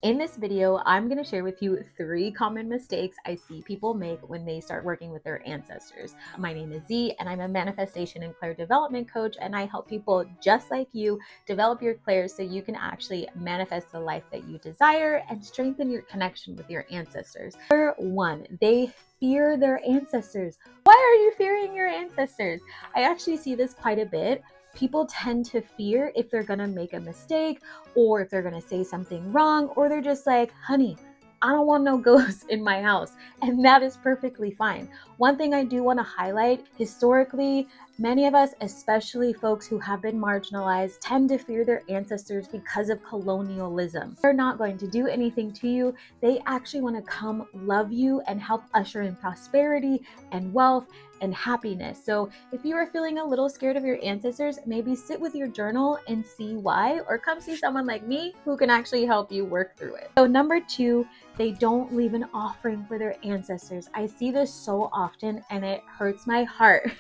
In this video, I'm going to share with you 3 common mistakes I see people make when they start working with their ancestors. My name is Z, and I'm a manifestation and clair development coach, and I help people just like you develop your clairs so you can actually manifest the life that you desire and strengthen your connection with your ancestors. Number 1, they fear their ancestors. Why are you fearing your ancestors? I actually see this quite a bit. People tend to fear if they're gonna make a mistake or if they're gonna say something wrong, or they're just like, honey, I don't want no ghosts in my house. And that is perfectly fine. One thing I do want to highlight, historically, many of us, especially folks who have been marginalized, tend to fear their ancestors because of colonialism. They're not going to do anything to you. They actually want to come love you and help usher in prosperity and wealth and happiness. So if you are feeling a little scared of your ancestors, maybe sit with your journal and see why, or come see someone like me who can actually help you work through it. So number 2, they don't leave an offering for their ancestors. I see this so often and it hurts my heart.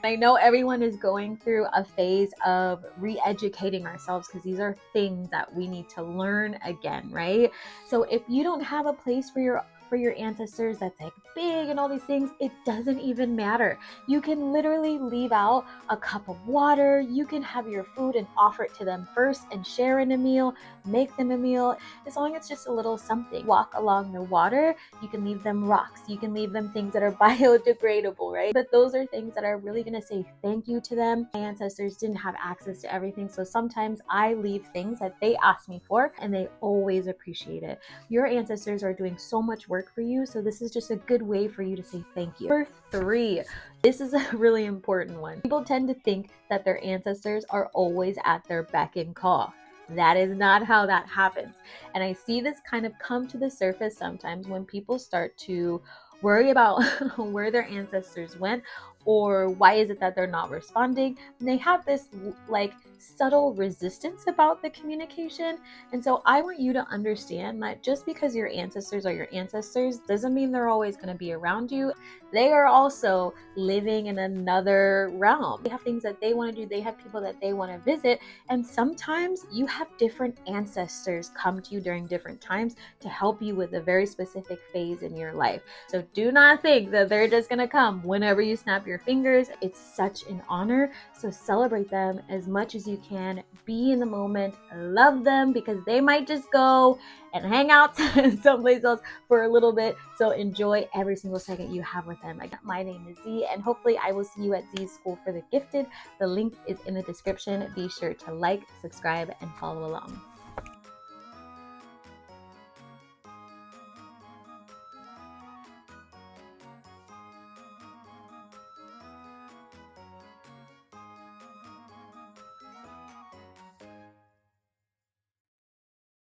I know everyone is going through a phase of re-educating ourselves because these are things that we need to learn again, right? So if you don't have a place for your ancestors that's like big and all these things, it doesn't even matter. You can literally leave out a cup of water. You can have your food and offer it to them first and share in a meal, make them a meal, as long as it's just a little something. Walk along the water. You can leave them rocks. You can leave them things that are biodegradable, right? But those are things that are really going to say thank you to them. My ancestors didn't have access to everything, so sometimes I leave things that they asked me for and they always appreciate it. Your ancestors are doing so much work for you, so this is just a good way for you to say thank you. Number 3, this is a really important one. People tend to think that their ancestors are always at their beck and call. That is not how that happens. And I see this kind of come to the surface sometimes when people start to worry about where their ancestors went, or why is it that they're not responding. And they have this like subtle resistance about the communication. And so I want you to understand that just because your ancestors are your ancestors doesn't mean they're always going to be around you. They are also living in another realm. They have things that they want to do. They have people that they want to visit. And sometimes you have different ancestors come to you during different times to help you with a very specific phase in your life. So do not think that they're just going to come whenever you snap your fingers. It's such an honor. So celebrate them as much as you can. Be in the moment. Love them, because they might just go and hang out someplace else for a little bit. So enjoy every single second you have with them. My name is Z, and hopefully I will see you at Z's School for the Gifted. The link is in the description. Be sure to like, subscribe, and follow along.